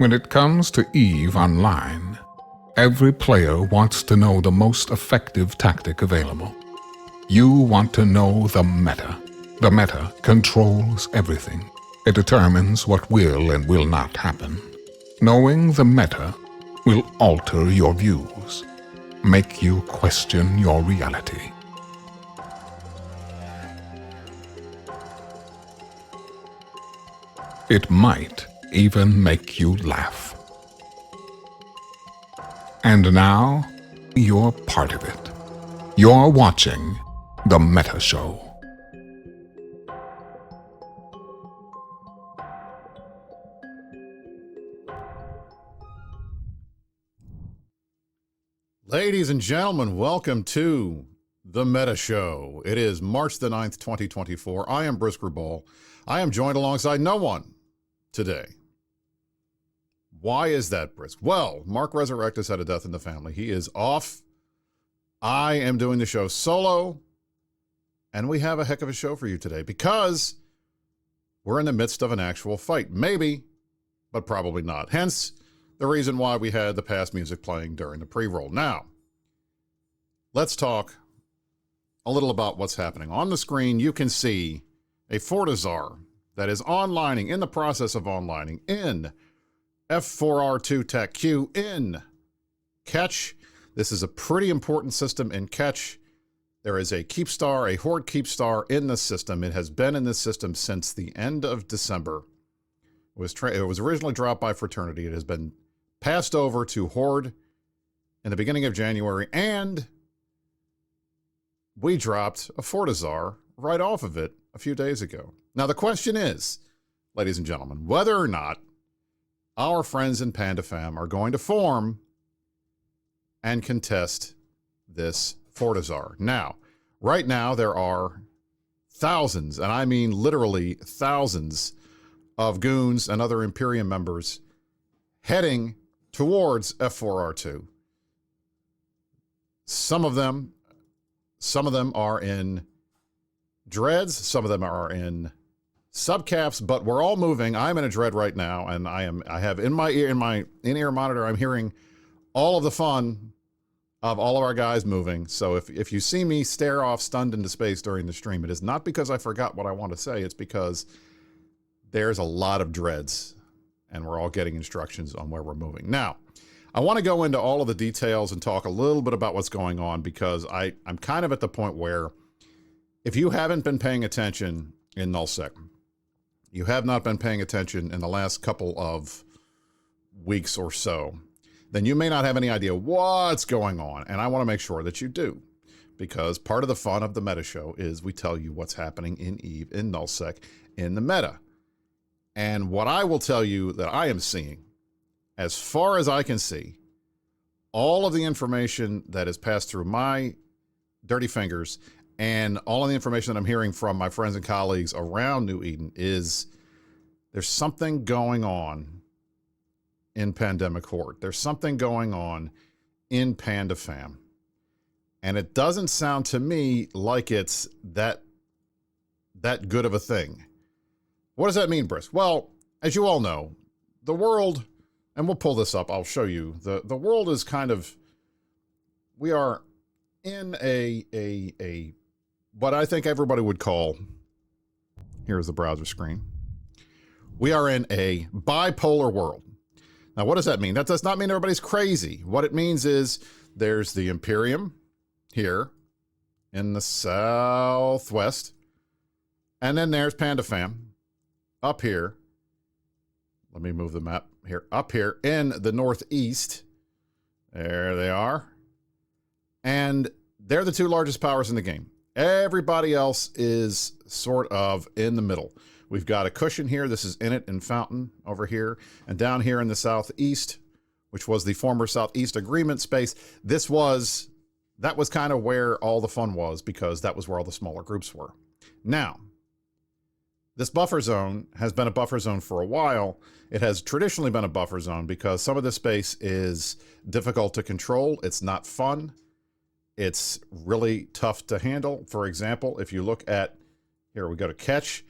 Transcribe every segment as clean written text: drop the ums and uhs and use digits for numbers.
When it comes to EVE Online, every player wants to know the most effective tactic available. You want to know the meta. The meta controls everything. It determines what will and will not happen. Knowing the meta will alter your views, make you question your reality. It might even make you laugh. And now, you're part of it. You're watching The Meta Show. Ladies and gentlemen, welcome to The Meta Show. It is March the 9th, 2024. I am Brisc Rubal. I am joined alongside no one today. Why is that, Brisc? Well, Mark Resurrectus had a death in the family. He is off. I am doing the show solo, and we have a heck of a show for you today because we're in the midst of an actual fight. Maybe, but probably not. Hence, the reason why we had the past music playing during the pre-roll. Now, let's talk a little about what's happening. On the screen, you can see a Fortizar that is onlining, in the process of onlining, in F4R2 Tech Q in Catch. This is a pretty important system in Catch. There is a Keep Star, a Horde Keep Star in the system. It has been in this system since the end of December. It was originally dropped by Fraternity. It has been passed over to Horde in the beginning of January, and we dropped a Fortizar right off of it a few days ago. Now, the question is, ladies and gentlemen, whether or not our friends in PandaFam are going to form and contest this Fortizar. Now, right now, there are thousands, and I mean literally thousands, of goons and other Imperium members heading towards F4R2. Some of them are in dreads, some of them are in subcaps, but we're all moving. I'm in a dread right now, and I have in my in-ear monitor, I'm hearing all of the fun of all of our guys moving. So if you see me stare off stunned into space during the stream, it is not because I forgot what I want to say. It's because there's a lot of dreads, and we're all getting instructions on where we're moving. Now, I want to go into all of the details and talk a little bit about what's going on, because I'm kind of at the point where if you haven't been paying attention in nullsec, you have not been paying attention in the last couple of weeks or so, then you may not have any idea what's going on. And I want to make sure that you do, because part of the fun of the Meta Show is we tell you what's happening in EVE, in nullsec, in the meta. And what I will tell you that I am seeing, as far as I can see, all of the information that is passed through my dirty fingers and all of the information that I'm hearing from my friends and colleagues around New Eden is there's something going on in Pandemic Horde. There's something going on in PandaFam. And it doesn't sound to me like it's that good of a thing. What does that mean, Brisc? Well, as you all know, the world, and we'll pull this up, I'll show you, the world is kind of, we are in a what I think everybody would call, here's the browser screen, we are in a bipolar world. Now, what does that mean? That does not mean everybody's crazy. What it means is there's the Imperium here in the southwest, and then there's PandaFam up here. Let me move the map here. Up here in the northeast. There they are. And they're the two largest powers in the game. Everybody else is sort of in the middle. We've got a cushion here. This is Init and Fountain over here. And down here in the southeast, which was the former Southeast Agreement space, that was kind of where all the fun was, because that was where all the smaller groups were. Now, this buffer zone has been a buffer zone for a while. It has traditionally been a buffer zone because some of the space is difficult to control. It's not fun. It's really tough to handle. For example, if you look at, here we go to Catch.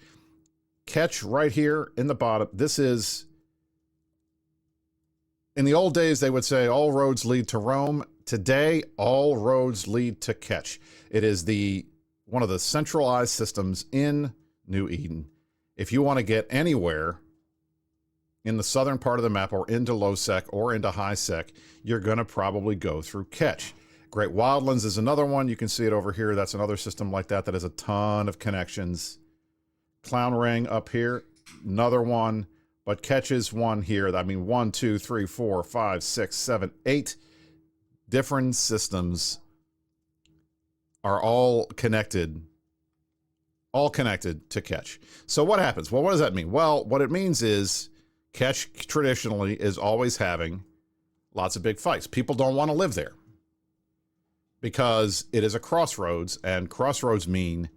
Catch right here in the bottom. This is In the old days, they would say all roads lead to Rome. Today, all roads lead to Ketch. It is one of the centralized systems in New Eden. If you want to get anywhere in the southern part of the map or into low sec or into high sec, you're going to probably go through Ketch. Great Wildlands is another one. You can see it over here. That's another system like that has a ton of connections. Clown Ring up here, another one. But Ketch is one here. I mean, 1, 2, 3, 4, 5, 6, 7, 8 different systems are all connected to Ketch. So what happens? Well, what does that mean? Well, what it means is Ketch traditionally is always having lots of big fights. People don't want to live there because it is a crossroads, and crossroads mean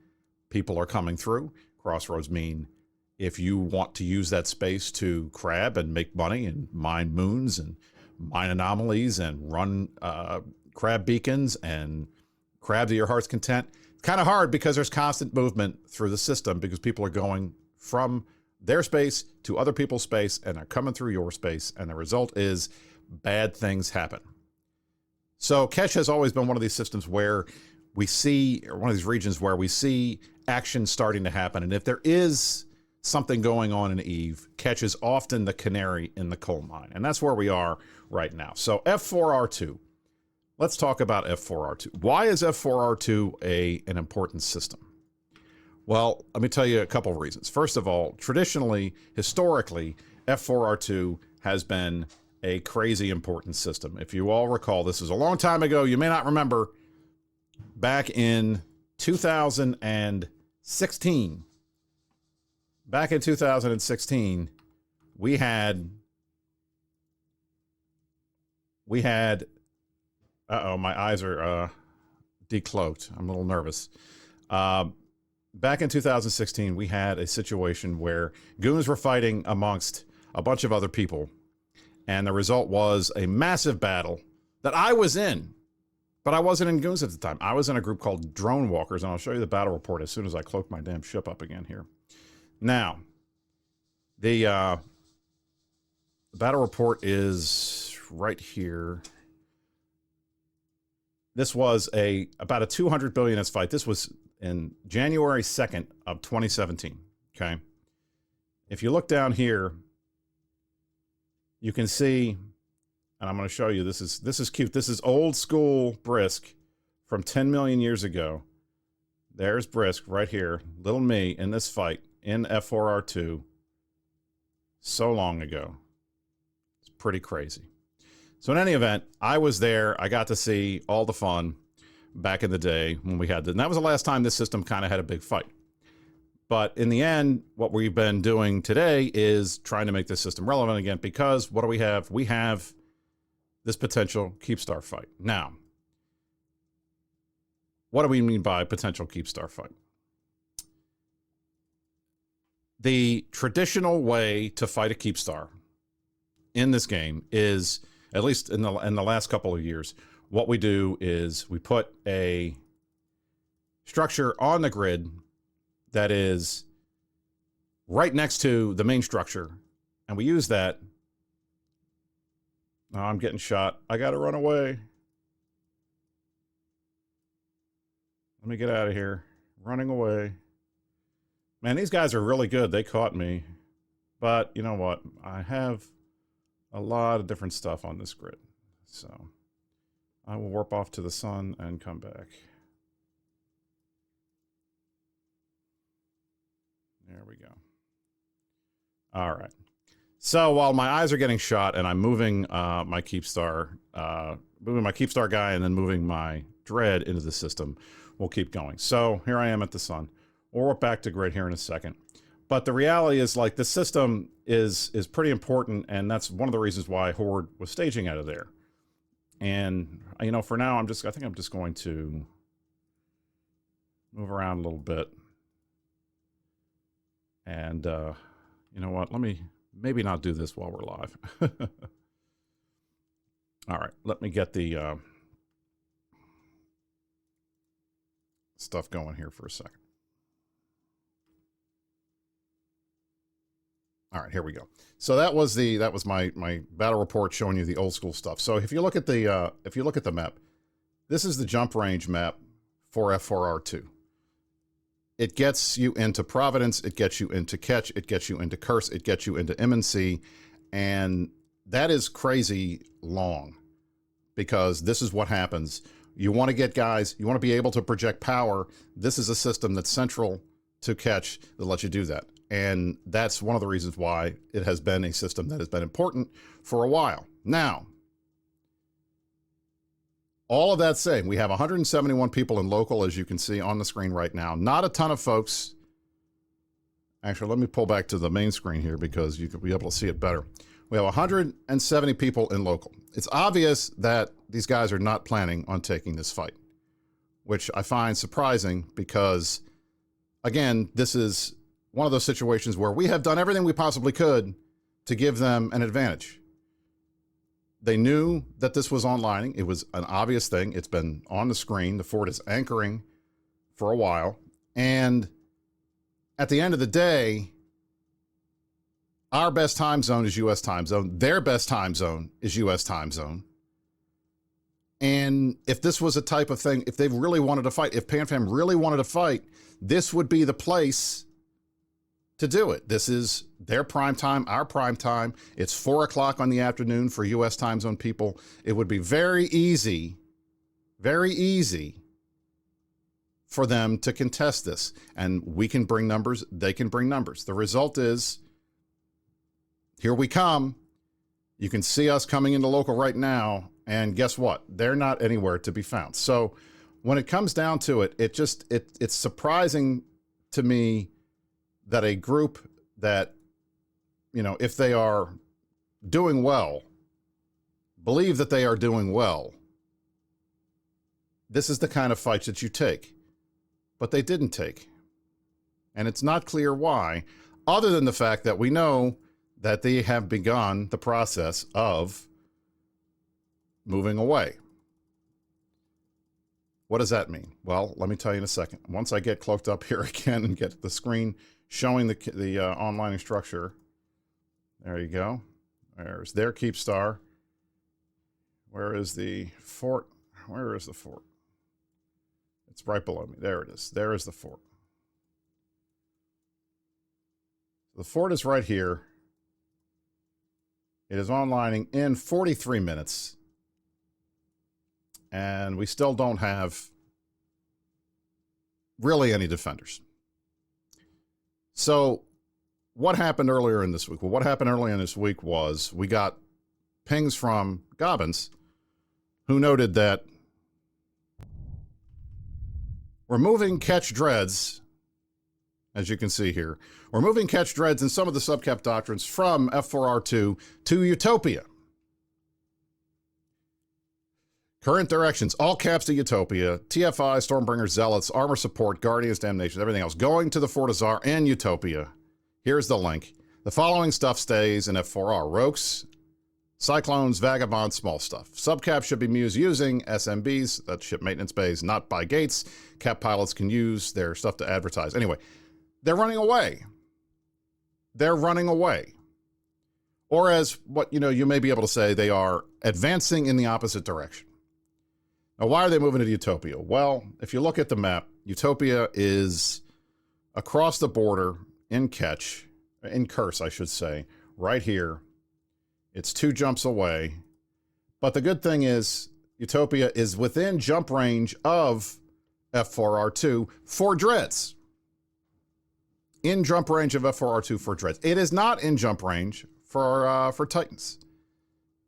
people are coming through. Crossroads mean if you want to use that space to crab and make money and mine moons and mine anomalies and run crab beacons and crab to your heart's content, it's kind of hard because there's constant movement through the system because people are going from their space to other people's space and they're coming through your space, and the result is bad things happen. So Ketch has always been one of these systems where we see, or one of these regions where we see action starting to happen, and if there is something going on in Eve, Ketch is often the canary in the coal mine. And that's where we are right now. So F4R2. Let's talk about F4R2. Why is F4R2 an important system? Well, let me tell you a couple of reasons. First of all, traditionally, historically, F4R2 has been a crazy important system. If you all recall, this is a long time ago. You may not remember. Back in 2016, we had, uh-oh, my eyes are decloaked. I'm a little nervous. Back in 2016, we had a situation where goons were fighting amongst a bunch of other people, and the result was a massive battle that I was in, but I wasn't in goons at the time. I was in a group called Drone Walkers, and I'll show you the battle report as soon as I cloak my damn ship up again here. Now, the battle report is right here. This was about a 200 billionist fight. This was in January 2nd of 2017, okay? If you look down here, you can see, and I'm going to show you, this is cute. This is old school Brisc from 10 million years ago. There's Brisc right here, little me in this fight in F4R2 so long ago. It's pretty crazy. So in any event, I was there. I got to see all the fun back in the day when we had and that was the last time this system kind of had a big fight. But in the end, what we've been doing today is trying to make this system relevant again, because what do we have? We have this potential Keepstar fight. Now, what do we mean by potential Keepstar fight? The traditional way to fight a Keepstar in this game is, at least in the last couple of years, what we do is we put a structure on the grid that is right next to the main structure, and we use that. Oh, I'm getting shot. I got to run away. Let me get out of here. Running away. Man, these guys are really good. They caught me. But you know what? I have a lot of different stuff on this grid. So I will warp off to the sun and come back. There we go. All right. So while my eyes are getting shot and I'm moving my Keepstar guy and then moving my Dread into the system, we'll keep going. So here I am at the sun. We'll warp back to grid here in a second. But the reality is, like, the system is pretty important, and that's one of the reasons why Horde was staging out of there. And, you know, for now, I think I'm just going to move around a little bit. And, you know what? Let me maybe not do this while we're live. All right, let me get the stuff going here for a second. All right, here we go. So that was my battle report showing you the old school stuff. So if you look at the map, this is the jump range map for F4R2. It gets you into Providence, it gets you into Ketch, it gets you into Curse, it gets you into Immensea, and that is crazy long, because this is what happens. You want to get guys, you want to be able to project power. This is a system that's central to Ketch that lets you do that. And that's one of the reasons why it has been a system that has been important for a while. Now, all of that saying, we have 171 people in local, as you can see on the screen right now. Not a ton of folks. Actually, let me pull back to the main screen here because you can be able to see it better. We have 170 people in local. It's obvious that these guys are not planning on taking this fight, which I find surprising because, again, this is one of those situations where we have done everything we possibly could to give them an advantage. They knew that this was onlining. It was an obvious thing. It's been on the screen. The fort is anchoring for a while. And at the end of the day, our best time zone is U.S. time zone. Their best time zone is U.S. time zone. And if this was a type of thing, if they really wanted to fight, if PandaFam really wanted to fight, this would be the place to do it. This is their prime time, our prime time. It's 4 o'clock on the afternoon for U.S. time zone people. It would be very easy for them to contest this. And we can bring numbers, they can bring numbers. The result is, here we come. You can see us coming into local right now, and guess what? They're not anywhere to be found. So when it comes down to it, it's surprising to me that a group that, you know, if they are doing well, believe that they are doing well, this is the kind of fights that you take. But they didn't take. And it's not clear why, other than the fact that we know that they have begun the process of moving away. What does that mean? Well, let me tell you in a second. Once I get cloaked up here again and get the screen showing the onlining structure. There you go. There's their keep star. Where is the fort? Where is the fort? It's right below me. There it is. There is the fort. The fort is right here. It is onlining in 43 minutes. And we still don't have really any defenders. So what happened earlier in this week? Well, what happened earlier in this week was we got pings from Gobbins, who noted that we're moving Ketch Dreads, as you can see here. We're moving Ketch Dreads and some of the subcap doctrines from F4R2 to Utopia. Current directions, all caps to Utopia, TFI, Stormbringer, Zealots, Armor Support, Guardians, Damnation, everything else, going to the Fortizar and Utopia. Here's the link. The following stuff stays in F4R. Rogues, Cyclones, Vagabonds, small stuff. Subcaps should be using SMBs, that's ship maintenance bays, not by gates. Cap pilots can use their stuff to advertise. Anyway, they're running away. They're running away. Or as what, you may be able to say, they are advancing in the opposite direction. Now, why are they moving to Utopia? Well, if you look at the map, Utopia is across the border in Ketch, in Curse, I should say, right here. It's 2 jumps away. But the good thing is, Utopia is within jump range of F4R2 for Dreads. In jump range of F4R2 for Dreads. It is not in jump range for Titans.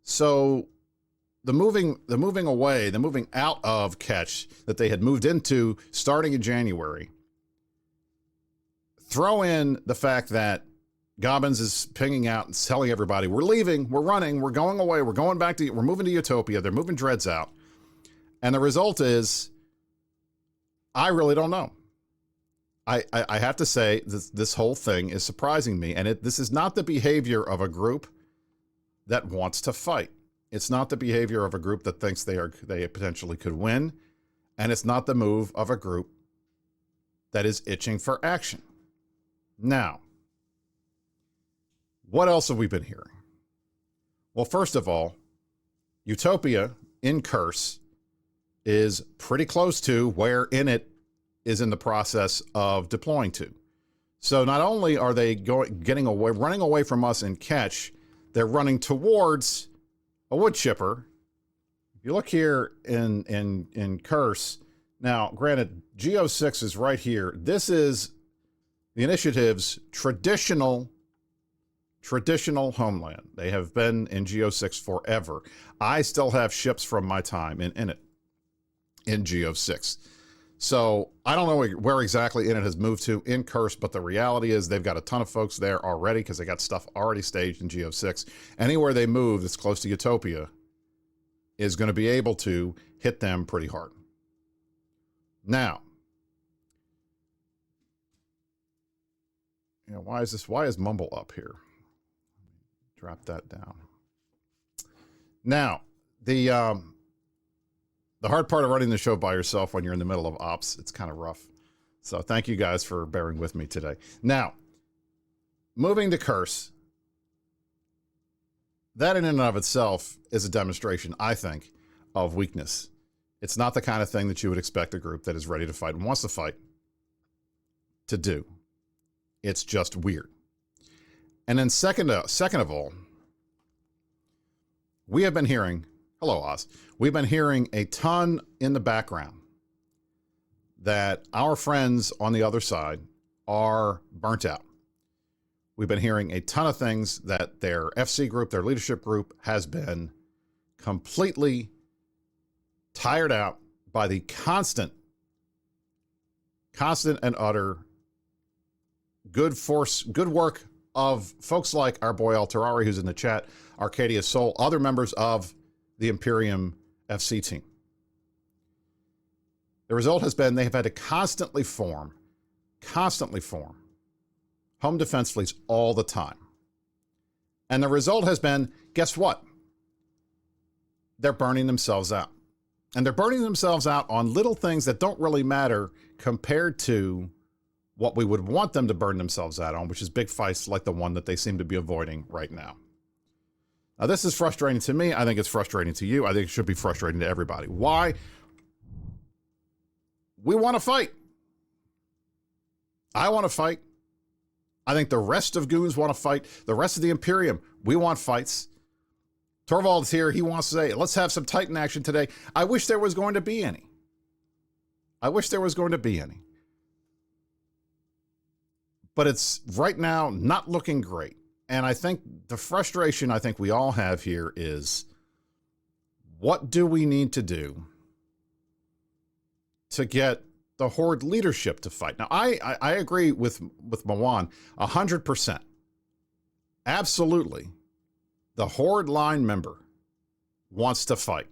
So the moving away, the moving out of Ketch that they had moved into starting in January, throw in the fact that Gobbins is pinging out and telling everybody, we're leaving, we're running, we're going away, we're going back to, we're moving to Utopia, they're moving Dreads out. And the result is, I really don't know. I have to say, this whole thing is surprising me, and this is not the behavior of a group that wants to fight. It's not the behavior of a group that thinks they potentially could win, and it's not the move of a group that is itching for action. Now, What else have we been hearing? Well, first of all, Utopia in Curse is pretty close to where Init is in the process of deploying to. So not only are they running away from us in Catch, they're running towards a wood chipper. If you look here in Curse, now granted, Geo6 is right here. This is the initiative's traditional homeland. They have been in Geo6 forever. I still have ships from my time in Init in Geo6. So I don't know where exactly Init has moved to in Curse, but the reality is they've got a ton of folks there already because they got stuff already staged in Geo6. Anywhere they move that's close to Utopia is going to be able to hit them pretty hard. Now, why is Mumble up here? Drop that down. Now, the hard part of running the show by yourself when you're in the middle of ops, it's kind of rough. So thank you guys for bearing with me today. Now, moving to Curse, that in and of itself is a demonstration, I think, of weakness. It's not the kind of thing that you would expect a group that is ready to fight and wants to fight to do. It's just weird. And then second of all, we have been hearing, hello Oz, we've been hearing a ton in the background that our friends on the other side are burnt out. We've been hearing a ton of things that their FC group, their leadership group, has been completely tired out by the constant and utter good work of folks like our boy Alterari, who's in the chat, Arcadia Soul, other members of the Imperium FC team. The result has been they have had to constantly form home defense fleets all the time. And the result has been, guess what? They're burning themselves out. And they're burning themselves out on little things that don't really matter compared to what we would want them to burn themselves out on, which is big fights like the one that they seem to be avoiding right now. Now, this is frustrating to me. I think it's frustrating to you. I think it should be frustrating to everybody. Why? We want to fight. I want to fight. I think the rest of Goons want to fight. The rest of the Imperium, we want fights. Torvald's here. He wants to say, let's have some Titan action today. I wish there was going to be any. But it's right now not looking great. And I think the frustration I think we all have here is, what do we need to do to get the Horde leadership to fight? Now, I agree with Mawan 100%. Absolutely. The Horde line member wants to fight.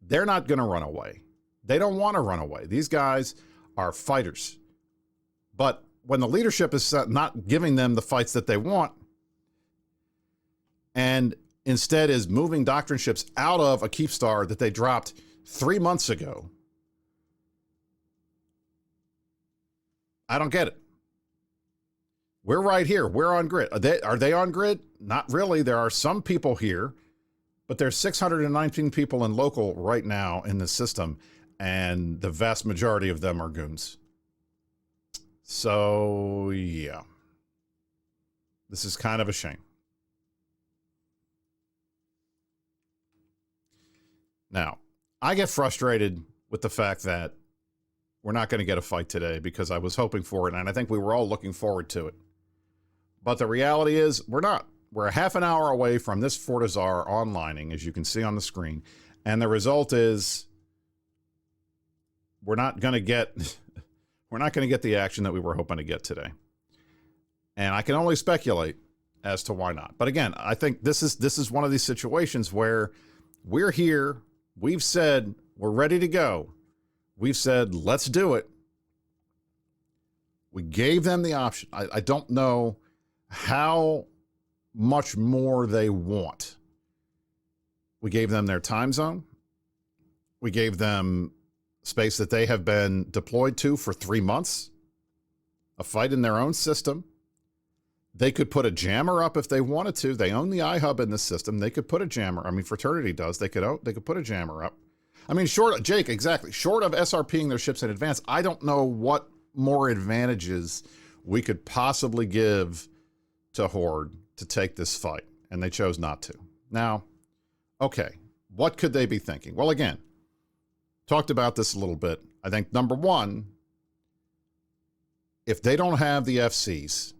They're not going to run away. They don't want to run away. These guys are fighters. But when the leadership is not giving them the fights that they want, and instead is moving doctrine ships out of a Keepstar that they dropped 3 months ago, I don't get it. We're right here. We're on grid. Are they on grid? Not really. There are some people here, but there's 619 people in local right now in the system, and the vast majority of them are goons. So, yeah. This is kind of a shame. Now, I get frustrated with the fact that we're not going to get a fight today because I was hoping for it, and I think we were all looking forward to it. But the reality is we're not. We're a half an hour away from this Fortizar onlining, as you can see on the screen. And the result is we're not going to get the action that we were hoping to get today. And I can only speculate as to why not. But again, I think this is one of these situations where we're here. We've said we're ready to go. We've said, let's do it. We gave them the option. I don't know how much more they want. We gave them their time zone. We gave them space that they have been deployed to for 3 months, a fight in their own system. They could put a jammer up if they wanted to. They own the iHub in this system. They could put a jammer. I mean, Fraternity does. They could put a jammer up. I mean, short of SRPing their ships in advance, I don't know what more advantages we could possibly give to Horde to take this fight, and they chose not to. Now, okay, what could they be thinking? Well, again, talked about this a little bit. I think number one, if they don't have the FCs,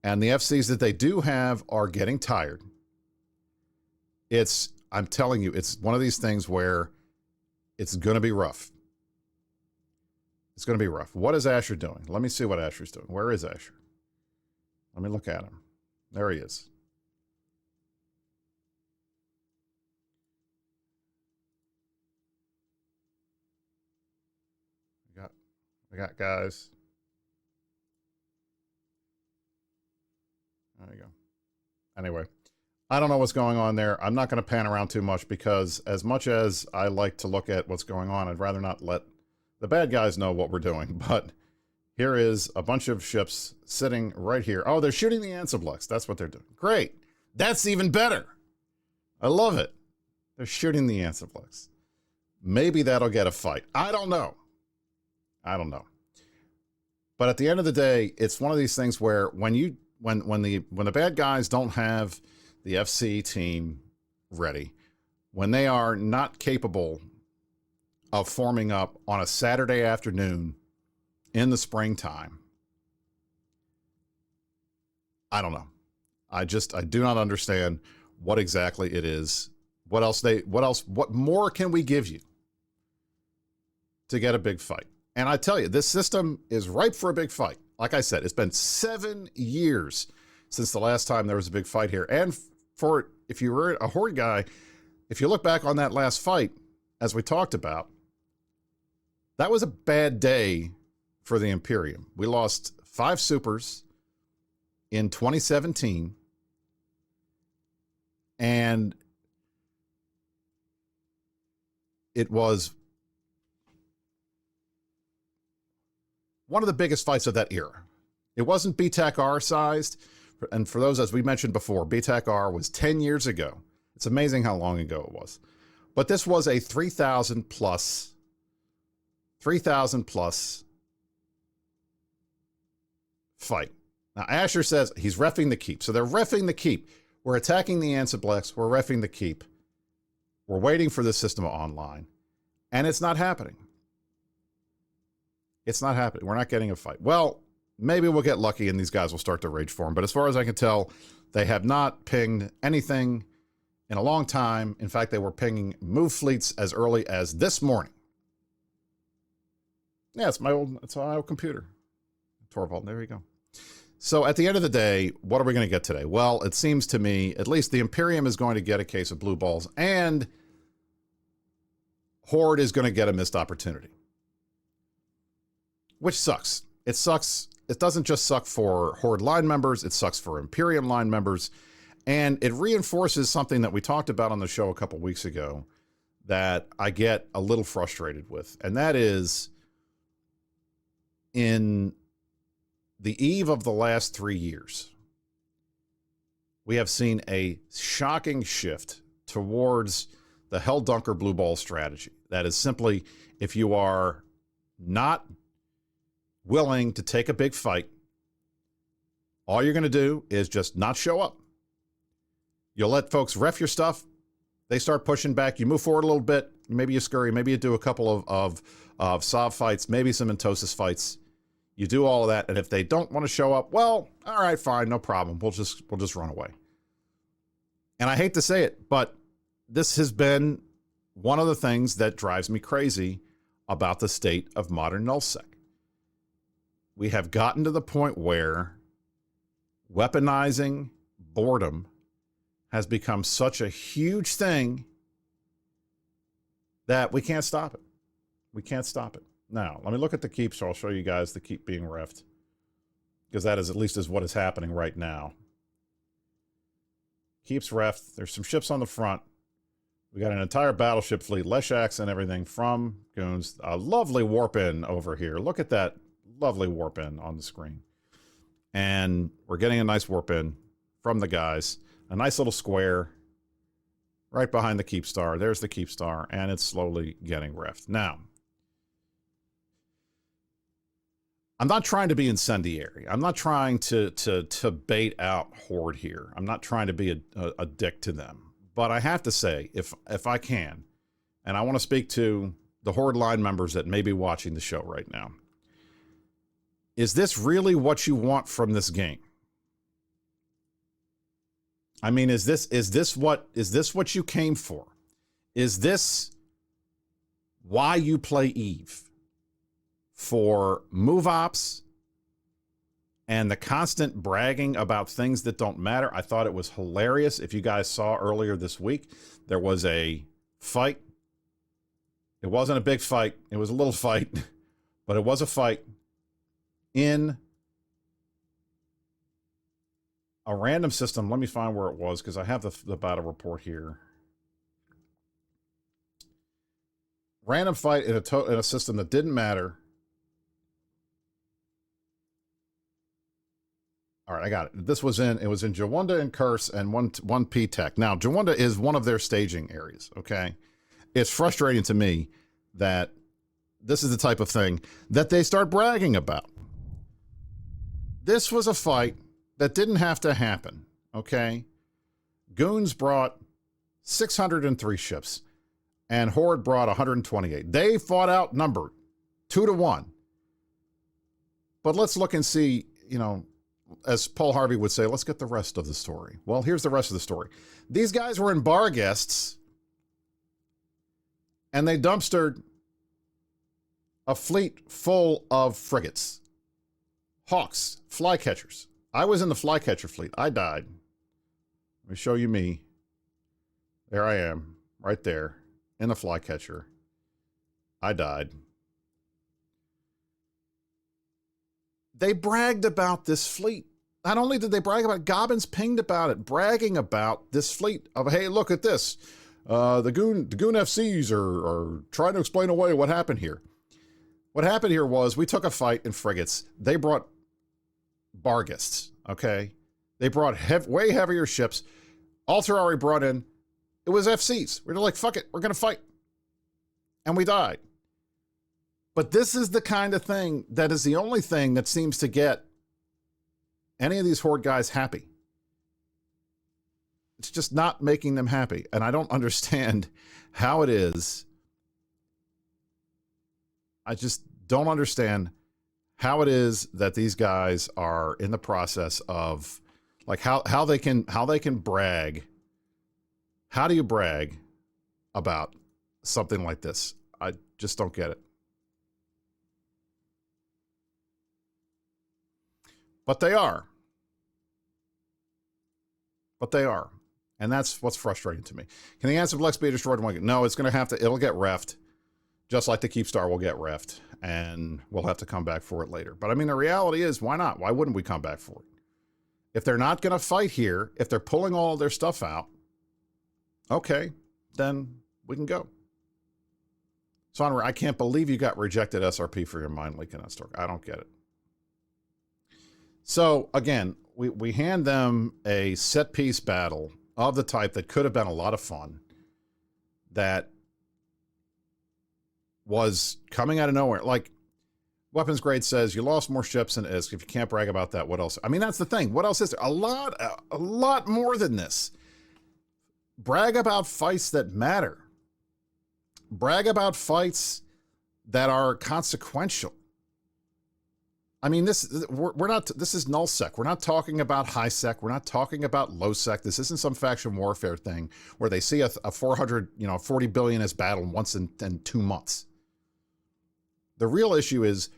and the FCs that they do have are getting tired, I'm telling you, it's one of these things where it's going to be rough. It's going to be rough. What is Asher doing? Let me see what Asher's doing. Where is Asher? Let me look at him. There he is. We got guys. There you go. Anyway, I don't know what's going on there. I'm not going to pan around too much because as much as I like to look at what's going on, I'd rather not let the bad guys know what we're doing. But here is a bunch of ships sitting right here. Oh, they're shooting the Anciblex. That's what they're doing. Great. That's even better. I love it. They're shooting the Anciblex. Maybe that'll get a fight. I don't know. But at the end of the day, it's one of these things where when the bad guys don't have the FC team ready, when they are not capable of forming up on a Saturday afternoon in the springtime, I don't know. I do not understand what exactly it is. What more can we give you to get a big fight? And I tell you, this system is ripe for a big fight. Like I said, it's been 7 years since the last time there was a big fight here. And if you were a Horde guy, if you look back on that last fight, as we talked about, that was a bad day for the Imperium. We lost 5 supers in 2017. And it was one of the biggest fights of that era. It wasn't BTAC-R sized. And for those, as we mentioned before, BTAC-R was 10 years ago. It's amazing how long ago it was. But this was a 3,000 plus fight. Now, Asher says he's reffing the keep. So they're reffing the keep. We're attacking the Anciblex. We're reffing the keep. We're waiting for the system online. And it's not happening. It's not happening. We're not getting a fight. Well, maybe we'll get lucky and these guys will start to rage form. But as far as I can tell, they have not pinged anything in a long time. In fact, they were pinging move fleets as early as this morning. Yeah, it's my old computer. Torvald, there you go. So at the end of the day, what are we going to get today? Well, it seems to me, at least the Imperium is going to get a case of blue balls and Horde is going to get a missed opportunity. Which sucks. It sucks. It doesn't just suck for Horde line members. It sucks for Imperium line members. And it reinforces something that we talked about on the show a couple weeks ago that I get a little frustrated with. And that is in the eve of the last 3 years, we have seen a shocking shift towards the Helldunker blue ball strategy. That is simply, if you are not willing to take a big fight, all you're going to do is just not show up. You'll let folks ref your stuff. They start pushing back. You move forward a little bit. Maybe you scurry. Maybe you do a couple of Sov fights, maybe some Entosis fights. You do all of that. And if they don't want to show up, well, all right, fine, no problem. We'll just run away. And I hate to say it, but this has been one of the things that drives me crazy about the state of modern nullsec. We have gotten to the point where weaponizing boredom has become such a huge thing that we can't stop it. We can't stop it. Now, let me look at the keep, so I'll show you guys the keep being reffed, because that is at least is what is happening right now. Keeps reffed. There's some ships on the front. We got an entire battleship fleet, Leshaks and everything from Goons. A lovely warp in over here. Look at that lovely warp in on the screen. And we're getting a nice warp in from the guys. A nice little square right behind the keep star. There's the keep star, and it's slowly getting reffed. Now, I'm not trying to be incendiary. I'm not trying to bait out Horde here. I'm not trying to be a dick to them. But I have to say, if I can, and I want to speak to the Horde line members that may be watching the show right now, is this really what you want from this game? I mean, is this what you came for? Is this why you play Eve? For move ops and the constant bragging about things that don't matter? I thought it was hilarious. If you guys saw earlier this week, there was a fight. It wasn't a big fight. It was a little fight, but it was a fight in a random system. Let me find where it was, because I have the battle report here. Random fight in a system that didn't matter. All right, I got it. It was in Jawunda and Curse and 1P Tech. Now, Jawunda is one of their staging areas, okay? It's frustrating to me that this is the type of thing that they start bragging about. This was a fight that didn't have to happen, okay? Goons brought 603 ships, and Horde brought 128. They fought outnumbered, 2-1. But let's look and see, you know, as Paul Harvey would say, let's get the rest of the story. Well, here's the rest of the story. These guys were in bar guests, and they dumpstered a fleet full of frigates, hawks, flycatchers. I was in the flycatcher fleet. I died. Let me show you me. There I am, right there, in the flycatcher. I died. They bragged about this fleet. Not only did they brag about it, Gobbins pinged about it, bragging about this fleet of, hey, look at this. The Goon FCs are trying to explain away what happened here. What happened here was we took a fight in frigates. They brought bargists, okay? They brought way heavier ships. Alterari brought in, it was FCs. We're like, fuck it, we're going to fight. And we died. But this is the kind of thing that is the only thing that seems to get any of these Horde guys happy. It's just not making them happy. And I don't understand how it is. I just don't understand how it is that these guys are in the process of, like, how they can brag. How do you brag about something like this? I just don't get it. But they are. And that's what's frustrating to me. Can the Ansem Lex be destroyed? No, it's going to have to, it'll get reffed, just like the Keepstar will get reffed, and we'll have to come back for it later. But I mean, the reality is, why not? Why wouldn't we come back for it? If they're not going to fight here, if they're pulling all of their stuff out, okay, then we can go. Sonra, I can't believe you got rejected SRP for your mind leak in that story. I don't get it. So again, we hand them a set piece battle of the type that could have been a lot of fun, that was coming out of nowhere. Like Weapons Grade says, you lost more ships than ISK. If you can't brag about that, what else? I mean, that's the thing. What else is there? A lot more than this. Brag about fights that matter. Brag about fights that are consequential. I mean, this is nullsec. We're not talking about high sec. We're not talking about low sec. This isn't some faction warfare thing where they see a 40 billion as battle once in 2 months. The real issue is,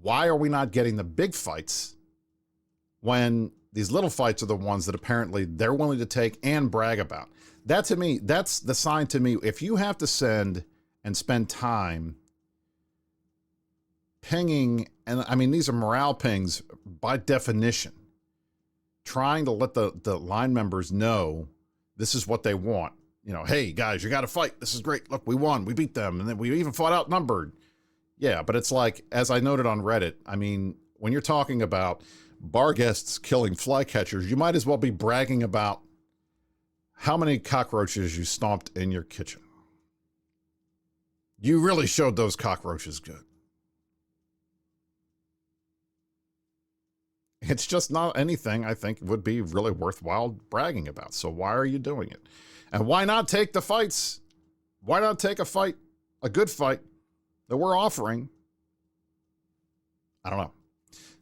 why are we not getting the big fights when these little fights are the ones that apparently they're willing to take and brag about? That, to me, that's the sign to me. If you have to send and spend time pinging, and I mean, these are morale pings by definition, trying to let the line members know this is what they want. You know, hey guys, you got to fight. This is great. Look, we won. We beat them. And then we even fought outnumbered. Yeah, but it's like, as I noted on Reddit, I mean, when you're talking about bar guests killing flycatchers, you might as well be bragging about how many cockroaches you stomped in your kitchen. You really showed those cockroaches good. It's just not anything I think would be really worthwhile bragging about. So why are you doing it? And why not take the fights? Why not take a fight, a good fight that we're offering? I don't know.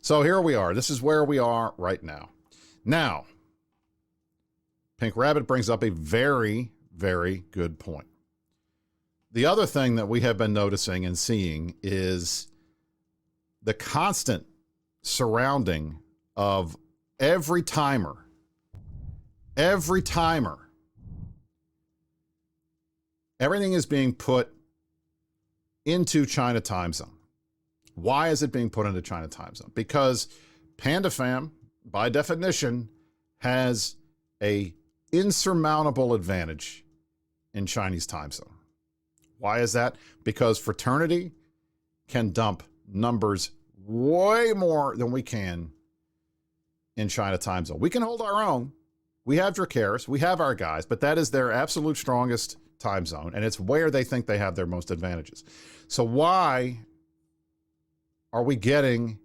So here we are. This is where we are right now. Now, Pink Rabbit brings up a very, very good point. The other thing that we have been noticing and seeing is the constant surrounding of every timer. Everything is being put into China time zone. Why is it being put into China time zone? Because PandaFam, by definition, has a insurmountable advantage in Chinese time zone. Why is that? Because Fraternity can dump numbers way more than we can in China time zone. We can hold our own. We have Dracaris, we have our guys, but that is their absolute strongest time zone, and it's where they think they have their most advantages. So why are we getting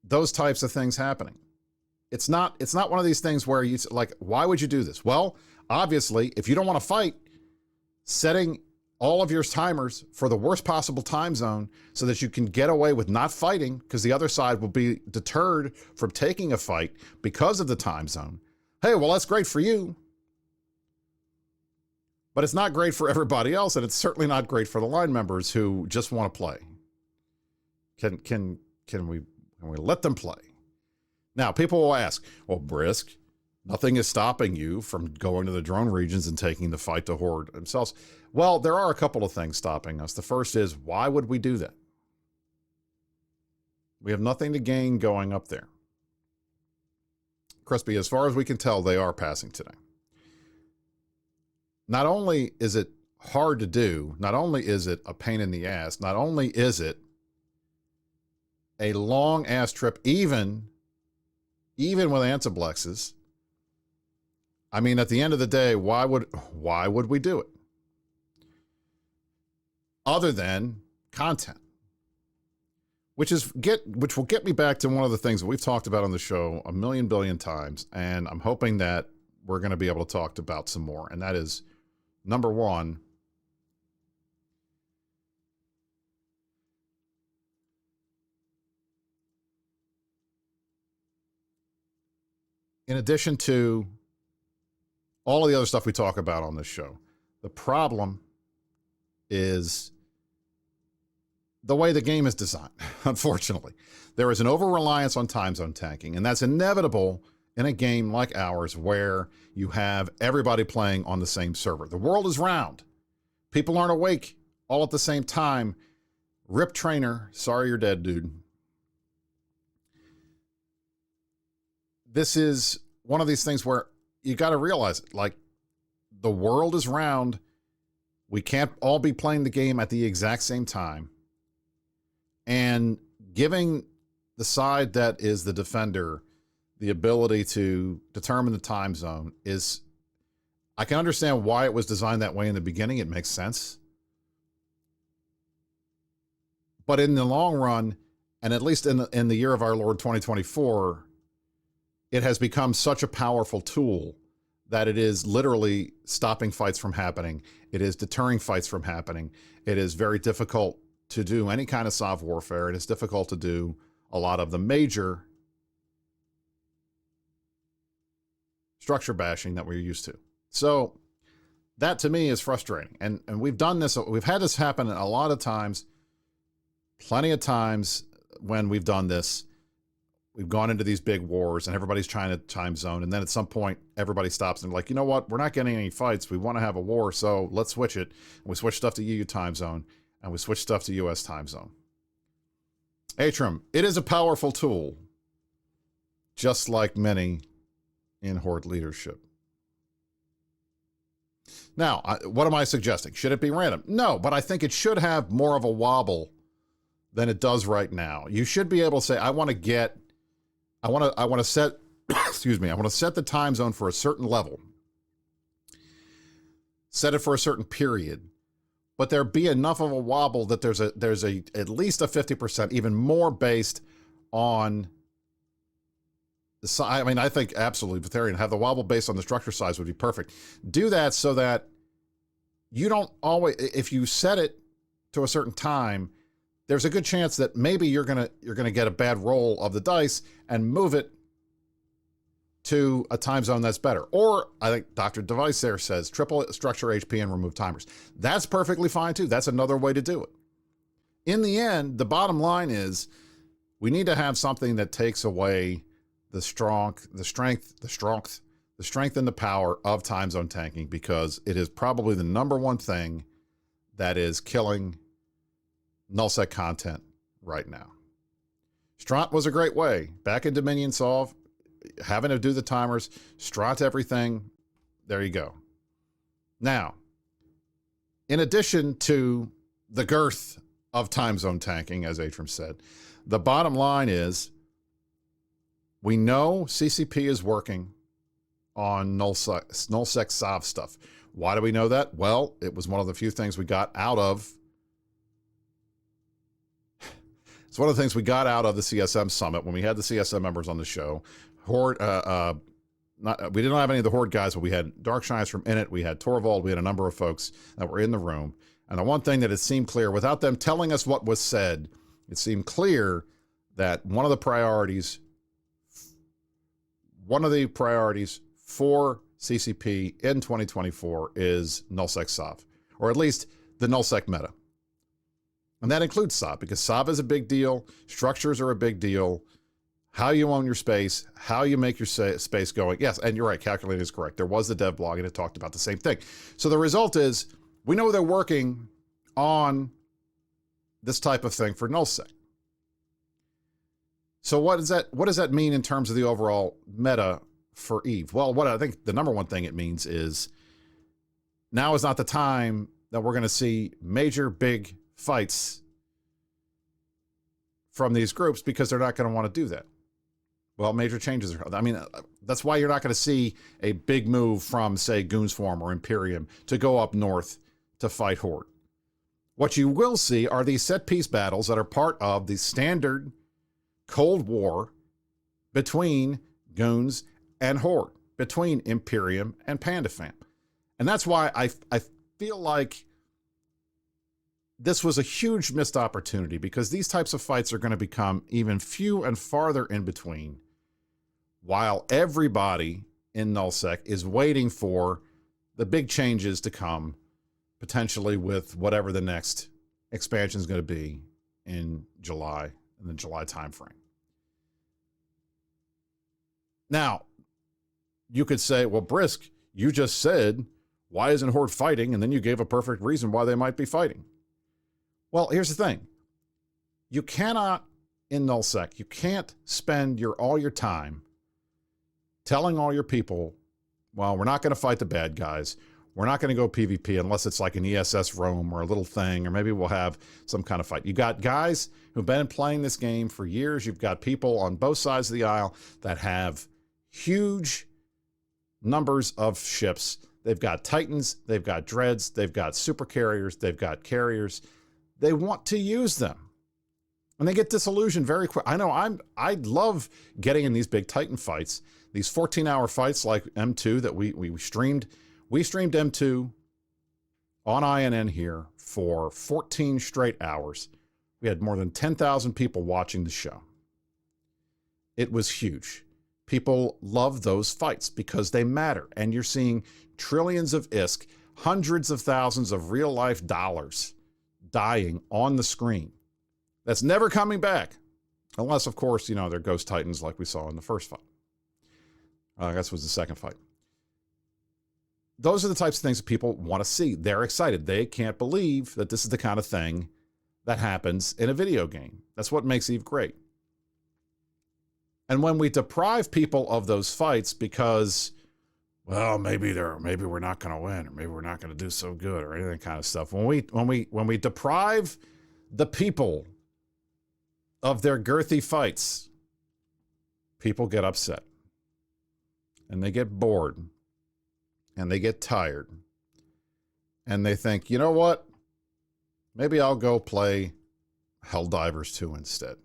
those types of things happening? It's not one of these things where you like, why would you do this? Well, obviously, if you don't want to fight, setting all of your timers for the worst possible time zone so that you can get away with not fighting because the other side will be deterred from taking a fight because of the time zone. Hey, well, that's great for you, but it's not great for everybody else, and it's certainly not great for the line members who just want to play. Can we let them play? Now, people will ask, well, Brisc, nothing is stopping you from going to the drone regions and taking the fight to Horde themselves. Well, there are a couple of things stopping us. The first is, why would we do that? We have nothing to gain going up there. Crispy, as far as we can tell, they are passing today. Not only is it hard to do, not only is it a pain in the ass, not only is it a long ass trip, even with antiblexes. I mean, at the end of the day, why would we do it? Other than content, which will get me back to one of the things that we've talked about on the show a million billion times, and I'm hoping that we're going to be able to talk about some more, and that is, number one, in addition to all of the other stuff we talk about on this show, the problem is the way the game is designed. Unfortunately, there is an over-reliance on time zone tanking, and that's inevitable in a game like ours where you have everybody playing on the same server. The world is round. People aren't awake all at the same time. Rip Trainer, sorry you're dead, dude. This is one of these things where you got to realize it. Like, the world is round. We can't all be playing the game at the exact same time. And giving the side that is the defender the ability to determine the time zone is, I can understand why it was designed that way in the beginning. It makes sense. But in the long run, and at least in the year of our Lord 2024, it has become such a powerful tool that it is literally stopping fights from happening. It is deterring fights from happening. It is very difficult to do any kind of soft warfare. It is difficult to do a lot of the major structure bashing that we're used to. So that to me is frustrating. And we've done this, we've had this happen a lot of times, plenty of times when we've done this. We've gone into these big wars and everybody's trying to time zone. And then at some point, everybody stops and like, you know what? We're not getting any fights. We want to have a war. So let's switch it. And we switch stuff to EU time zone and we switch stuff to US time zone. Atrum, it is a powerful tool, just like many in Horde leadership. Now, what am I suggesting? Should it be random? No, but I think it should have more of a wobble than it does right now. You should be able to say, I want to set, excuse me, I want to set the time zone for a certain level. Set it for a certain period. But there be enough of a wobble that there's at least a 50%, even more based on the size. I mean, I think absolutely Vitharian, have the wobble based on the structure size would be perfect. Do that so that you don't always, if you set it to a certain time, there's a good chance that maybe you're gonna get a bad roll of the dice and move it to a time zone that's better. Or I think Dr. Device there says triple structure HP and remove timers. That's perfectly fine too. That's another way to do it. In the end, the bottom line is we need to have something that takes away the strength and the power of time zone tanking, because it is probably the number one thing that is killing nullsec content right now. Stront was a great way. Back in Dominion Solve, having to do the timers, Stront everything, there you go. Now, in addition to the girth of time zone tanking, as Atrim said, the bottom line is we know CCP is working on nullsec Sov stuff. Why do we know that? Well, it was one of the few things we got out of It's one of the things we got out of the CSM summit when we had the CSM members on the show. Horde, we didn't have any of the Horde guys, but we had Darkshines from Init, we had Torvald, we had a number of folks that were in the room. And the one thing that it seemed clear, without them telling us what was said, it seemed clear that one of the priorities for CCP in 2024 is nullsec Sov, or at least the nullsec meta. And that includes Sov, because Sov is a big deal. Structures are a big deal. How you own your space, how you make your space going. Yes, and you're right, calculating is correct. There was the dev blog and it talked about the same thing. So the result is, we know they're working on this type of thing for nullsec. So what does that mean in terms of the overall meta for Eve? Well, what I think the number one thing it means is now is not the time that we're going to see major big fights from these groups, because they're not going to want to do that. Well, major changes are, I mean, that's why you're not going to see a big move from, say, Goonsform or Imperium to go up north to fight Horde. What you will see are these set piece battles that are part of the standard Cold War between Goons and Horde, between Imperium and PandaFam. And that's why I feel like this was a huge missed opportunity, because these types of fights are going to become even few and farther in between, while everybody in nullsec is waiting for the big changes to come, potentially with whatever the next expansion is going to be in July, in the July timeframe. Now, you could say, well, Brisc, you just said, why isn't Horde fighting? And then you gave a perfect reason why they might be fighting. Well, here's the thing. You cannot, in nullsec, you can't spend all your time telling all your people, well, we're not going to fight the bad guys. We're not going to go PvP unless it's like an ESS roam or a little thing, or maybe we'll have some kind of fight. You got guys who've been playing this game for years. You've got people on both sides of the aisle that have huge numbers of ships. They've got Titans, they've got Dreads, they've got super carriers, they've got carriers. They want to use them, and they get disillusioned very quick. I know I love getting in these big Titan fights, these 14-hour fights like M2 that we streamed. We streamed M2 on INN here for 14 straight hours. We had more than 10,000 people watching the show. It was huge. People love those fights because they matter, and you're seeing trillions of ISK, hundreds of thousands of real-life dollars dying on the screen. That's never coming back. Unless, of course, they're Ghost Titans like we saw in the first fight. I guess it was the second fight. Those are the types of things that people want to see. They're excited. They can't believe that this is the kind of thing that happens in a video game. That's what makes Eve great. And when we deprive people of those fights because, well, maybe we're not going to win, or maybe we're not going to do so good, or any kind of stuff. When we deprive the people of their girthy fights, people get upset. And they get bored. And they get tired. And they think, you know what? Maybe I'll go play Helldivers 2 instead.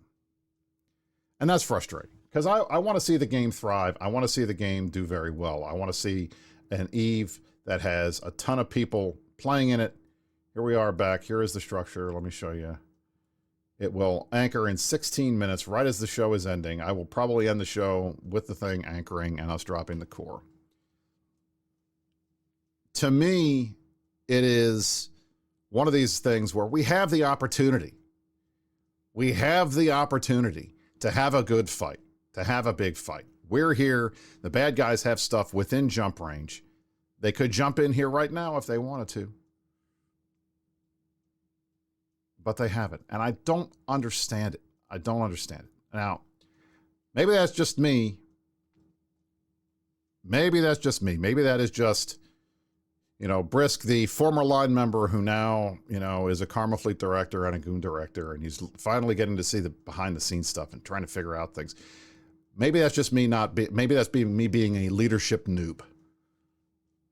And that's frustrating. Because I want to see the game thrive. I want to see the game do very well. I want to see an EVE that has a ton of people playing in it. Here we are back. Here is the structure. Let me show you. It will anchor in 16 minutes, right as the show is ending. I will probably end the show with the thing anchoring and us dropping the core. To me, it is one of these things where we have the opportunity. We have the opportunity to have a good fight, to have a big fight. We're here. The bad guys have stuff within jump range. They could jump in here right now if they wanted to. But they haven't. And I don't understand it. I don't understand it. Now, maybe that's just me. Maybe that's just me. Maybe that is just, you know, Brisc, the former line member who now, you know, is a Karma Fleet director and a Goon director, and he's finally getting to see the behind the scenes stuff and trying to figure out things. Maybe that's just me maybe that's me being a leadership noob.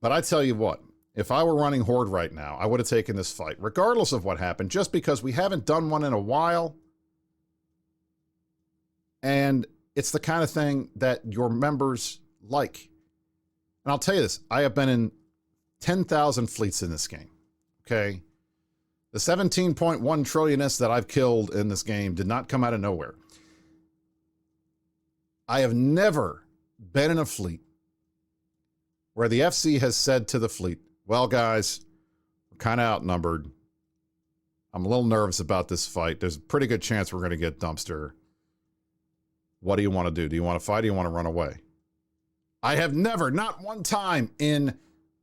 But I tell you what, if I were running Horde right now, I would have taken this fight, regardless of what happened, just because we haven't done one in a while. And it's the kind of thing that your members like. And I'll tell you this, I have been in 10,000 fleets in this game, okay? The 17.1 trillionist that I've killed in this game did not come out of nowhere. I have never been in a fleet where the FC has said to the fleet, well, guys, we're kind of outnumbered. I'm a little nervous about this fight. There's a pretty good chance we're going to get dumpster. What do you want to do? Do you want to fight or do you want to run away? I have never, not one time in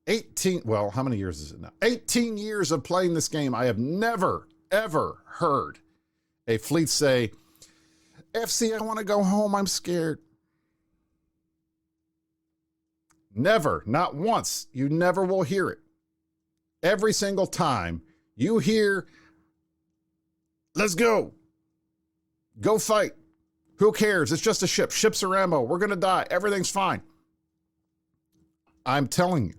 18, well, how many years is it now? 18 years of playing this game, I have never, ever heard a fleet say, FC, I want to go home, I'm scared. Never, not once. You never will hear it. Every single time you hear, let's go. Go fight. Who cares? It's just a ship. Ships are ammo. We're going to die. Everything's fine. I'm telling you,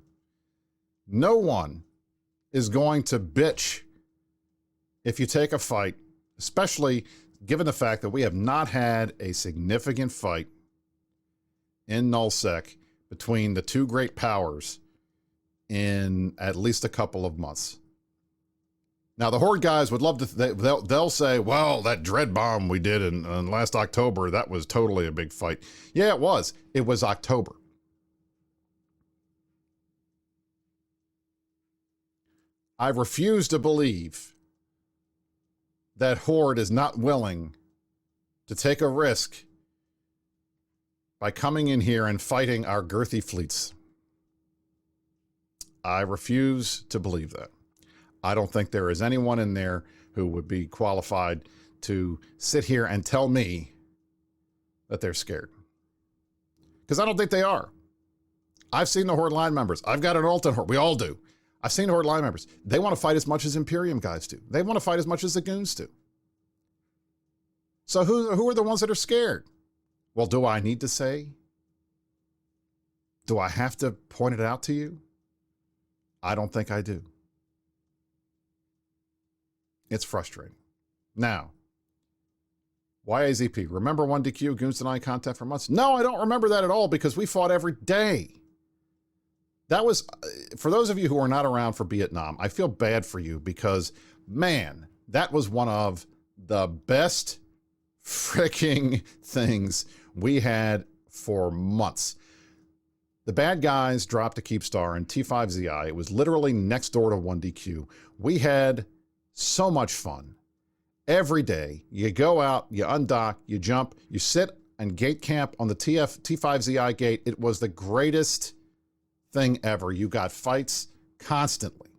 no one is going to bitch if you take a fight, especially given the fact that we have not had a significant fight in nullsec between the two great powers in at least a couple of months. Now, the Horde guys would love to, they'll say, well, that dread bomb we did in last October, that was totally a big fight. Yeah, it was. It was October. I refuse to believe that Horde is not willing to take a risk by coming in here and fighting our girthy fleets. I refuse to believe that. I don't think there is anyone in there who would be qualified to sit here and tell me that they're scared. Because I don't think they are. I've seen the Horde line members. I've got an ult in Horde. We all do. I've seen Horde line members. They want to fight as much as Imperium guys do. They want to fight as much as the Goons do. So who are the ones that are scared? Well, do I need to say? Do I have to point it out to you? I don't think I do. It's frustrating. Now, YAZP, remember 1DQ, Goons denied content for months? No, I don't remember that at all because we fought every day. That was, for those of you who are not around for Vietnam, I feel bad for you because, man, that was one of the best freaking things we had for months. The bad guys dropped a Keepstar in T5ZI. It was literally next door to 1DQ. We had so much fun. Every day, you go out, you undock, you jump, you sit and gate camp on the T5ZI gate. It was the greatest thing ever. You got fights constantly.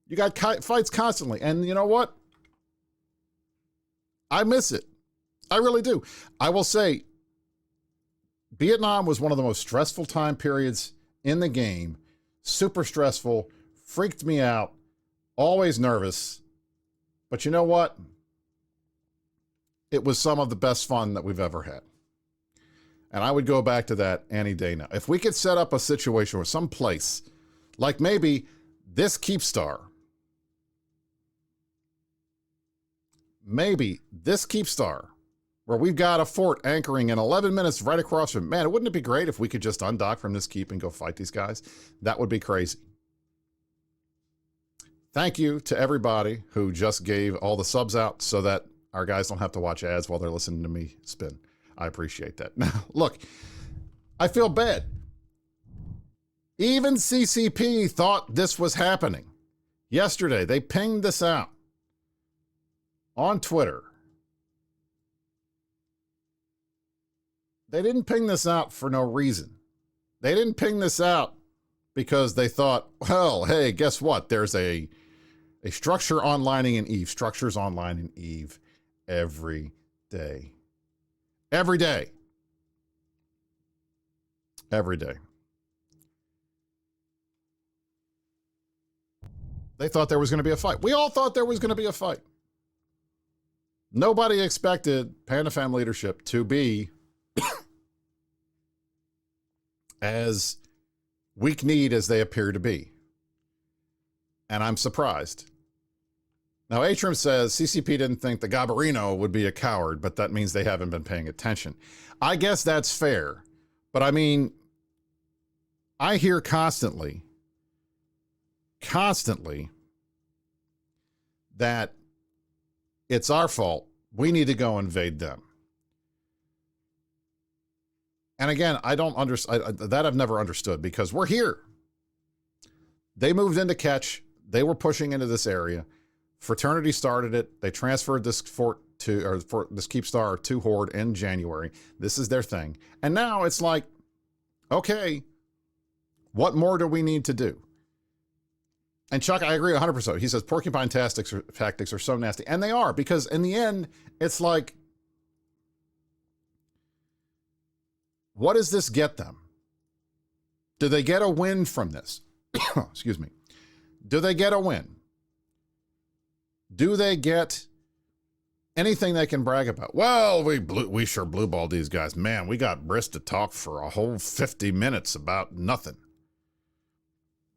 You got fights constantly. And you know what? I miss it. I really do. I will say, Vietnam was one of the most stressful time periods in the game. Super stressful, freaked me out, always nervous. But you know what? it was some of the best fun that we've ever had. And I would go back to that any day now. If we could set up a situation where some place, like maybe this Keepstar, where we've got a fort anchoring in 11 minutes right across from, man, wouldn't it be great if we could just undock from this keep and go fight these guys? That would be crazy. Thank you to everybody who just gave all the subs out so that our guys don't have to watch ads while they're listening to me spin. I appreciate that. Now, look, I feel bad. Even CCP thought this was happening. Yesterday, they pinged this out on Twitter. They didn't ping this out for no reason. They didn't ping this out because they thought, well, hey, guess what? There's a structure onlining in Eve. Structures online in Eve every day. Every day. Every day. They thought there was going to be a fight. We all thought there was going to be a fight. Nobody expected PandaFam leadership to be as weak-kneed as they appear to be. And I'm surprised. Now, Atrim says CCP didn't think the Gabarino would be a coward, but that means they haven't been paying attention. I guess that's fair. But I mean, I hear constantly that it's our fault. We need to go invade them. And again, I don't understand that. I've never understood because we're here. They moved into Ketch. They were pushing into this area. Fraternity started it. They transferred this fort to, or this Keepstar to Horde in January. This is their thing. And now it's like, okay, what more do we need to do? And Chuck, I agree 100%. He says porcupine tactics are so nasty. And they are, because in the end, it's like, what does this get them? Do they get a win from this? Excuse me. Do they get a win? Do they get anything they can brag about? Well, we sure blueballed these guys. Man, we got Brisc to talk for a whole 50 minutes about nothing.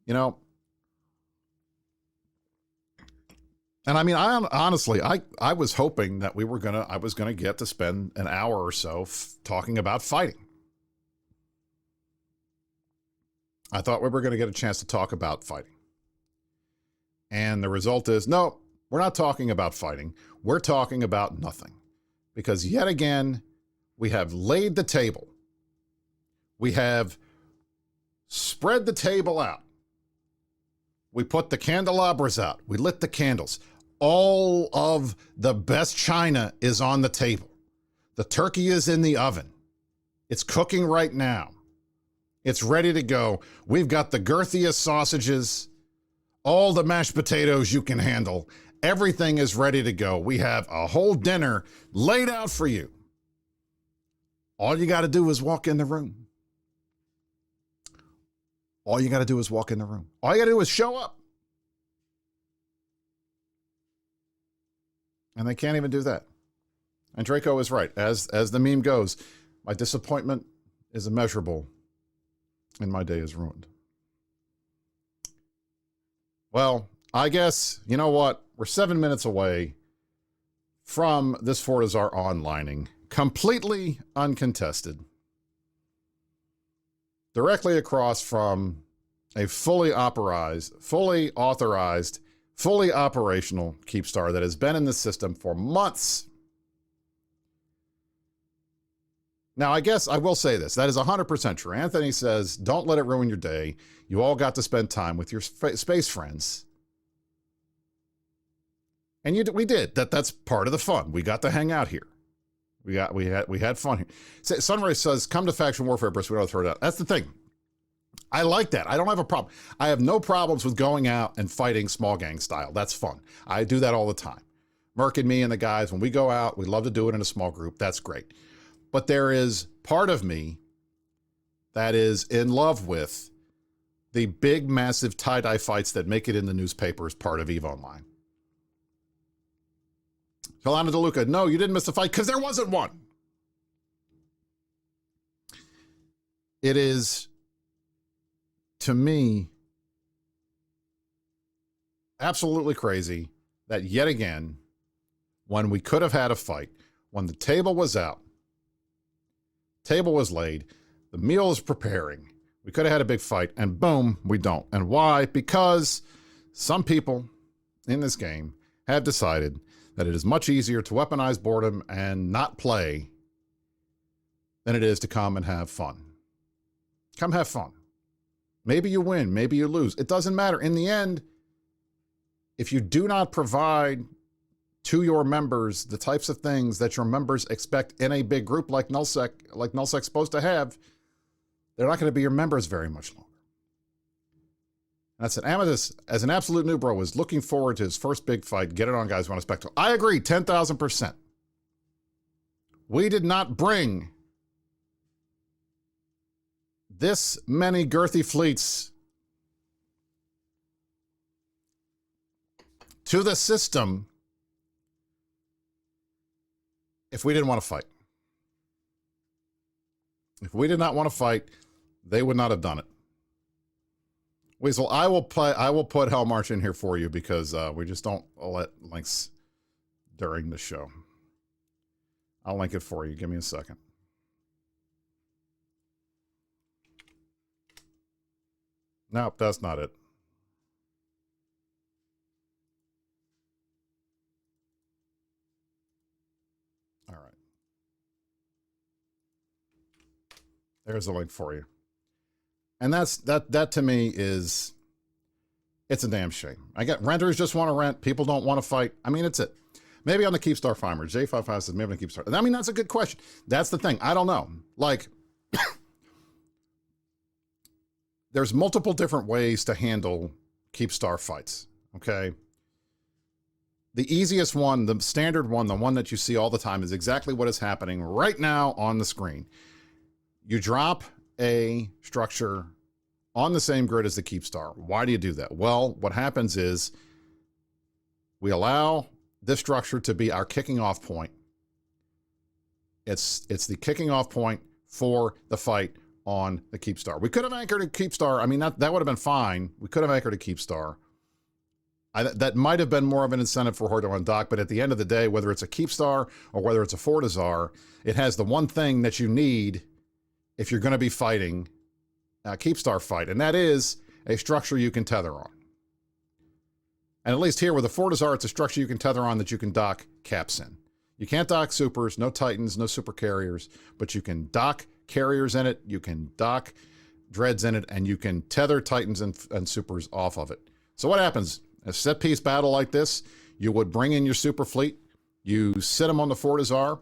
You know, and I mean, honestly, I was hoping that I was gonna get to spend an hour or so talking about fighting. I thought we were going to get a chance to talk about fighting. And the result is, no, we're not talking about fighting. We're talking about nothing. Because yet again, we have laid the table. We have spread the table out. We put the candelabras out. We lit the candles. All of the best china is on the table. The turkey is in the oven. It's cooking right now. It's ready to go. We've got the girthiest sausages, all the mashed potatoes you can handle. Everything is ready to go. We have a whole dinner laid out for you. All you got to do is walk in the room. All you got to do is walk in the room. All you got to do is show up. And they can't even do that. And Draco is right. As the meme goes, my disappointment is immeasurable and my day is ruined. Well, I guess, you know what? We're 7 minutes away from this Fortizar onlining, completely uncontested, directly across from a fully authorized, fully operational Keepstar that has been in the system for months. Now, I guess I will say this. That is 100% true. Anthony says, don't let it ruin your day. You all got to spend time with your space friends. And we did. That's part of the fun. We got to hang out here. We had fun here. Sunray says, come to Faction Warfare, Brisc. We don't throw it out. That's the thing. I like that. I don't have a problem. I have no problems with going out and fighting small gang style. That's fun. I do that all the time. Merc and me and the guys, when we go out, we love to do it in a small group. That's great. But there is part of me that is in love with the big, massive tie-dye fights that make it in the newspapers part of EVE Online. Kalana DeLuca, no, you didn't miss the fight because there wasn't one. It is, to me, absolutely crazy that yet again, when we could have had a fight, when the table was out, table was laid, the meal is preparing, we could have had a big fight, and boom, we don't. And why? Because some people in this game have decided that it is much easier to weaponize boredom and not play than it is to come and have fun. Come have fun. Maybe you win, maybe you lose. It doesn't matter. In the end, if you do not provide to your members the types of things that your members expect in a big group like nullsec's supposed to have, they're not going to be your members very much longer. And that's an Amethyst, as an absolute new bro, is looking forward to his first big fight. Get it on, guys. Want a spectacle. I agree, 10,000%. We did not bring this many girthy fleets to the system if we didn't want to fight. If we did not want to fight, they would not have done it. Weasel, I will put Hell March in here for you because we just don't let links during the show. I'll link it for you. Give me a second. Nope, that's not it. All right. There's a link for you. And that to me is, it's a damn shame. I get renters just want to rent. People don't want to fight. I mean, it's it. Maybe on the Keepstar Farmer. J55 says maybe on the Keepstar. I mean, that's a good question. That's the thing. I don't know. Like, there's multiple different ways to handle Keepstar fights, okay? The easiest one, the standard one, the one that you see all the time is exactly what is happening right now on the screen. You drop a structure on the same grid as the Keepstar. Why do you do that? Well, what happens is we allow this structure to be our kicking off point. It's the kicking off point for the fight on the Keepstar. We could have anchored a Keepstar. I mean, that would have been fine. We could have anchored a Keepstar. That might have been more of an incentive for her to undock, but at the end of the day, whether it's a Keepstar or whether it's a Fortizar, it has the one thing that you need if you're going to be fighting a Keepstar fight, and that is a structure you can tether on. And at least here with the Fortizar, it's a structure you can tether on that you can dock caps in. You can't dock supers, no Titans, no super carriers, but you can dock carriers in it, you can dock dreads in it, and you can tether Titans and supers off of it. So what happens? A set piece battle like this, you would bring in your super fleet, you sit them on the Fortizar,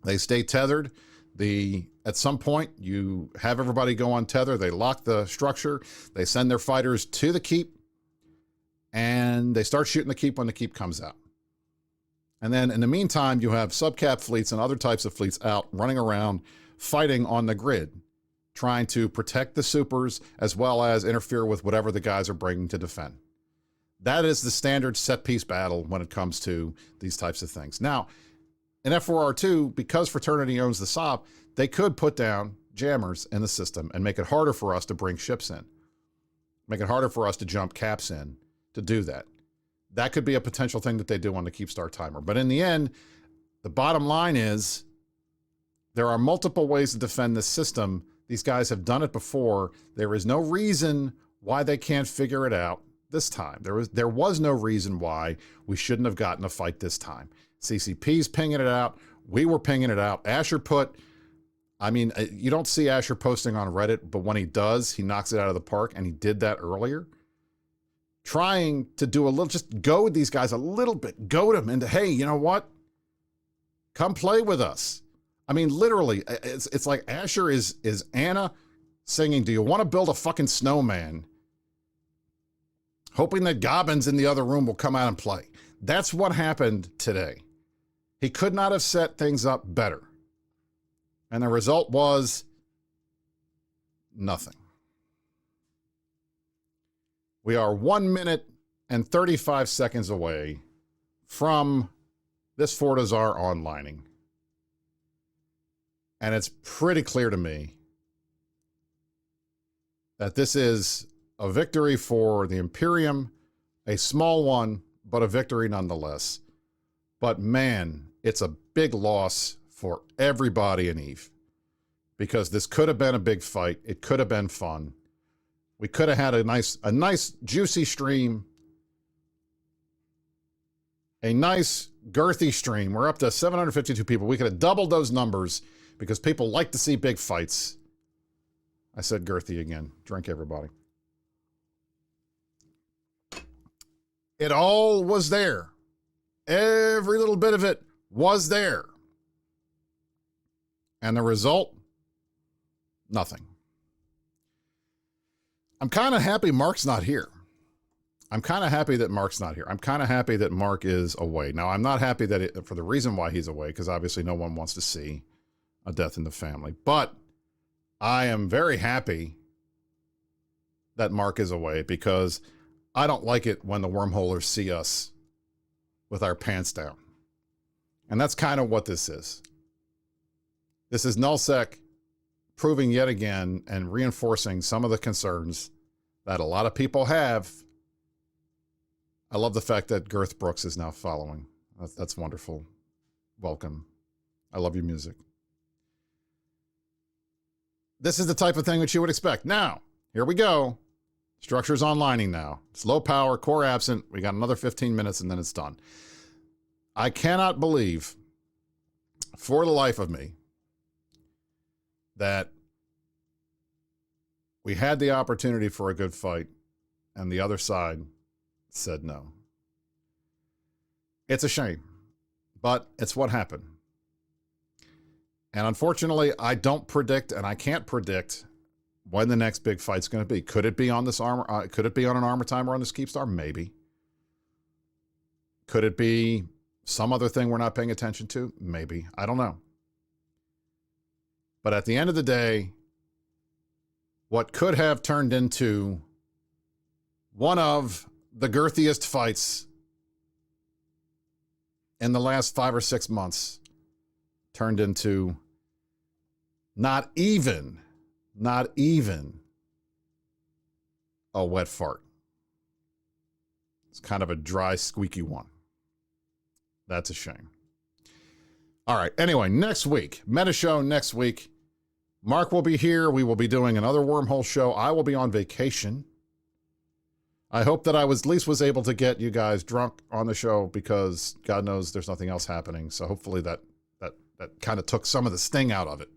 they stay tethered. At some point, you have everybody go on tether, they lock the structure, they send their fighters to the keep, and they start shooting the keep when the keep comes out. And then in the meantime, you have subcap fleets and other types of fleets out running around fighting on the grid, trying to protect the supers as well as interfere with whatever the guys are bringing to defend. That is the standard set piece battle when it comes to these types of things. Now, in F4R2, because Fraternity owns the SOP, they could put down jammers in the system and make it harder for us to bring ships in, make it harder for us to jump caps in to do that. That could be a potential thing that they do on the Keepstar timer. But in the end, the bottom line is there are multiple ways to defend this system. These guys have done it before. There is no reason why they can't figure it out this time. There was no reason why we shouldn't have gotten a fight this time. CCP's pinging it out. We were pinging it out. Asher you don't see Asher posting on Reddit, but when he does, he knocks it out of the park, and he did that earlier. Trying to do a little, just goad these guys a little bit, goad them into, hey, you know what? Come play with us. I mean, literally, it's like Asher is Anna singing, do you want to build a fucking snowman? Hoping that Gobbins in the other room will come out and play. That's what happened today. He could not have set things up better. And the result was nothing. We are 1 minute and 35 seconds away from this Fortizar onlining. And it's pretty clear to me that this is a victory for the Imperium, a small one, but a victory nonetheless. But man, it's a big loss for everybody in EVE, because this could have been a big fight. It could have been fun. We could have had a nice juicy stream, a nice girthy stream. We're up to 752 people. We could have doubled those numbers because people like to see big fights. I said girthy again. Drink, everybody. It all was there. Every little bit of it was there. And the result? Nothing. I'm kind of happy Mark's not here. I'm kind of happy that Mark's not here. I'm kind of happy that Mark is away. Now, I'm not happy that for the reason why he's away, because obviously no one wants to see a death in the family. But I am very happy that Mark is away, because I don't like it when the wormholers see us with our pants down. And that's kind of what this is. This is nullsec proving yet again and reinforcing some of the concerns that a lot of people have. I love the fact that Girth Brooks is now following. That's wonderful. Welcome. I love your music. This is the type of thing that you would expect. Now, here we go. Structure's onlining now. It's low power, core absent. We got another 15 minutes and then it's done. I cannot believe, for the life of me, that we had the opportunity for a good fight and the other side said no. It's a shame, but it's what happened. And unfortunately, I don't predict, and I can't predict when the next big fight's going to be. Could it be on this armor? Could it be on an armor timer on this Keepstar? Maybe. Could it be some other thing we're not paying attention to? Maybe. I don't know. But at the end of the day, what could have turned into one of the girthiest fights in the last 5 or 6 months turned into not even a wet fart. It's kind of a dry, squeaky one. That's a shame. All right. Anyway, next week, Meta Show next week. Mark will be here. We will be doing another wormhole show. I will be on vacation. I hope that I at least was able to get you guys drunk on the show, because God knows there's nothing else happening. So hopefully that kind of took some of the sting out of it.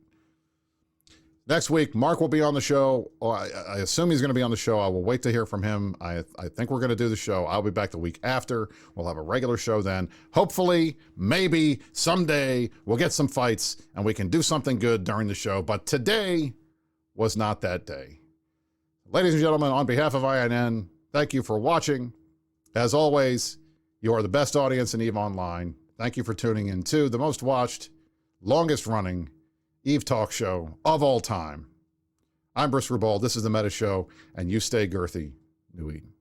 Next week, Mark will be on the show. I assume he's going to be on the show. I will wait to hear from him. I think we're going to do the show. I'll be back the week after. We'll have a regular show then. Hopefully, maybe, someday, we'll get some fights and we can do something good during the show. But today was not that day. Ladies and gentlemen, on behalf of INN, thank you for watching. As always, you are the best audience in EVE Online. Thank you for tuning in to the most watched, longest running EVE talk show of all time. I'm Brisc Rubal. This is the Meta Show, and you stay girthy, New Eden.